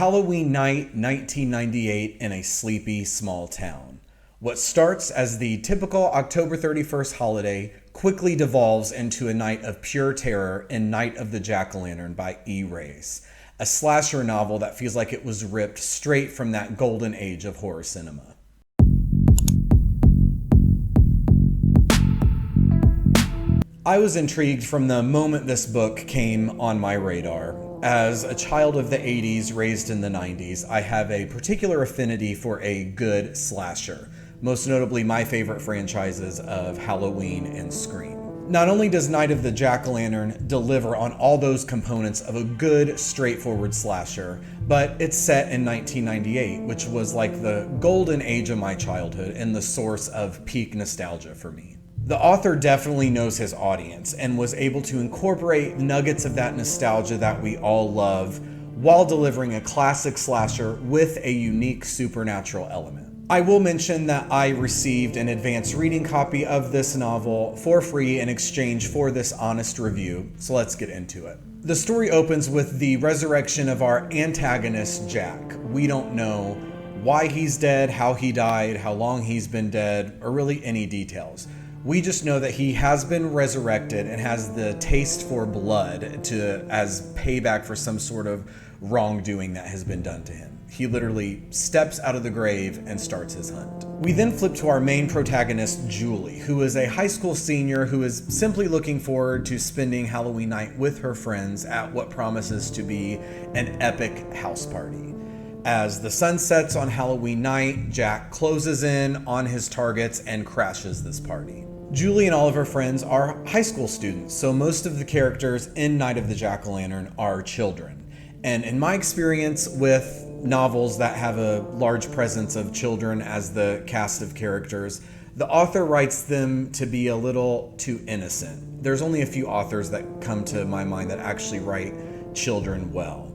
Halloween night, 1998, in a sleepy small town. What starts as the typical October 31st holiday quickly devolves into a night of pure terror in Night of the Jack-O-Lantern by Reyes, a slasher novel that feels like it was ripped straight from that golden age of horror cinema. I was intrigued from the moment this book came on my radar. As a child of the 80s, raised in the 90s, I have a particular affinity for a good slasher, most notably my favorite franchises of Halloween and Scream. Not only does Night of the Jack-O-Lantern deliver on all those components of a good, straightforward slasher, but it's set in 1998, which was like the golden age of my childhood and the source of peak nostalgia for me. The author definitely knows his audience and was able to incorporate nuggets of that nostalgia that we all love while delivering a classic slasher with a unique supernatural element. I will mention that I received an advanced reading copy of this novel for free in exchange for this honest review, so let's get into it. The story opens with the resurrection of our antagonist, Jack. We don't know why he's dead, how he died, how long he's been dead, or really any details. We just know that he has been resurrected and has the taste for blood as payback for some sort of wrongdoing that has been done to him. He literally steps out of the grave and starts his hunt. We then flip to our main protagonist, Julie, who is a high school senior who is simply looking forward to spending Halloween night with her friends at what promises to be an epic house party. As the sun sets on Halloween night, Jack closes in on his targets and crashes this party. Julie and all of her friends are high school students, so most of the characters in Night of the Jack-O-Lantern are children. And in my experience with novels that have a large presence of children as the cast of characters, the author writes them to be a little too innocent. There's only a few authors that come to my mind that actually write children well.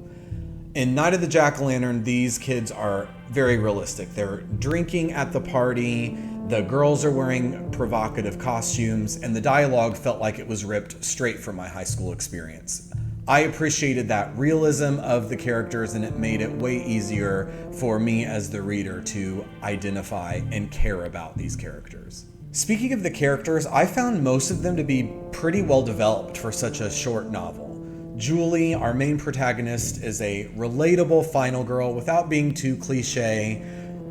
In Night of the Jack-O-Lantern, these kids are very realistic. They're drinking at the party, the girls are wearing provocative costumes, and the dialogue felt like it was ripped straight from my high school experience. I appreciated that realism of the characters, and it made it way easier for me as the reader to identify and care about these characters. Speaking of the characters, I found most of them to be pretty well developed for such a short novel. Julie, our main protagonist, is a relatable final girl without being too cliche.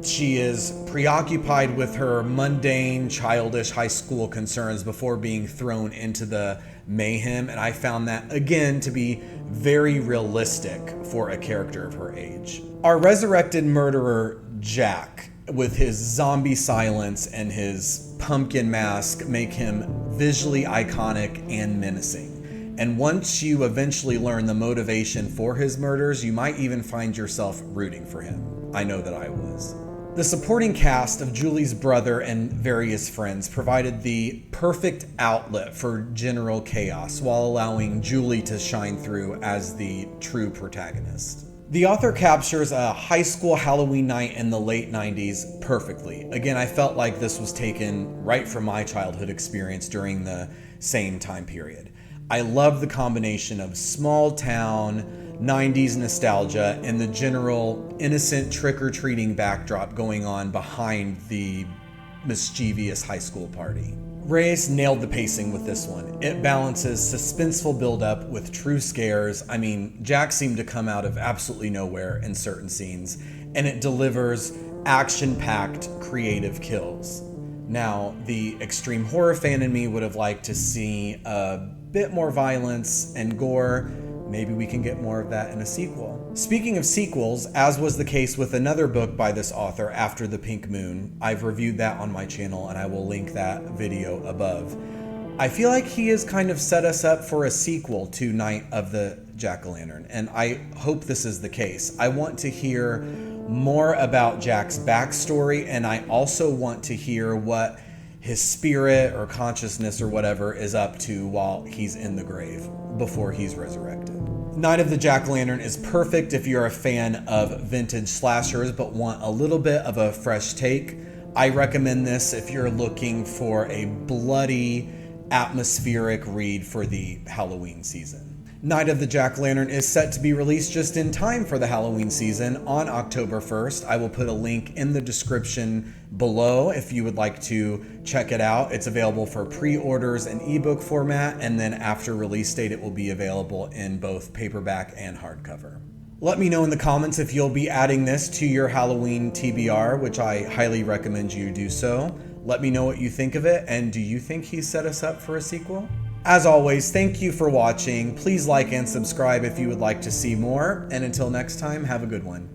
She is preoccupied with her mundane, childish high school concerns before being thrown into the mayhem, and I found that, again, to be very realistic for a character of her age. Our resurrected murderer, Jack, with his zombie silence and his pumpkin mask, make him visually iconic and menacing. And once you eventually learn the motivation for his murders, you might even find yourself rooting for him. I know that I was. The supporting cast of Julie's brother and various friends provided the perfect outlet for general chaos while allowing Julie to shine through as the true protagonist. The author captures a high school Halloween night in the late 90s perfectly. Again, I felt like this was taken right from my childhood experience during the same time period. I love the combination of small town, 90s nostalgia, and the general innocent trick-or-treating backdrop going on behind the mischievous high school party. Reyes nailed the pacing with this one. It balances suspenseful buildup with true scares. I mean, Jack seemed to come out of absolutely nowhere in certain scenes, and it delivers action-packed, creative kills. Now, the extreme horror fan in me would have liked to see a bit more violence and gore. Maybe we can get more of that in a sequel. Speaking of sequels, as was the case with another book by this author, After the Pink Moon, I've reviewed that on my channel and I will link that video above. I feel like he has kind of set us up for a sequel to Night of the Jack-O-Lantern, and I hope this is the case. I want to hear more about Jack's backstory, and I also want to hear what his spirit or consciousness or whatever is up to while he's in the grave before he's resurrected. Night of the Jack-O-Lantern is perfect if you're a fan of vintage slashers but want a little bit of a fresh take. I recommend this if you're looking for a bloody, atmospheric read for the Halloween season. Night of the Jack-O-Lantern is set to be released just in time for the Halloween season on October 1st. I will put a link in the description below if you would like to check it out. It's available for pre-orders in ebook format, and then after release date it will be available in both paperback and hardcover. Let me know in the comments if you'll be adding this to your Halloween TBR, which I highly recommend you do so. Let me know what you think of it, and do you think he set us up for a sequel? As always, thank you for watching. Please like and subscribe if you would like to see more, and until next time, have a good one.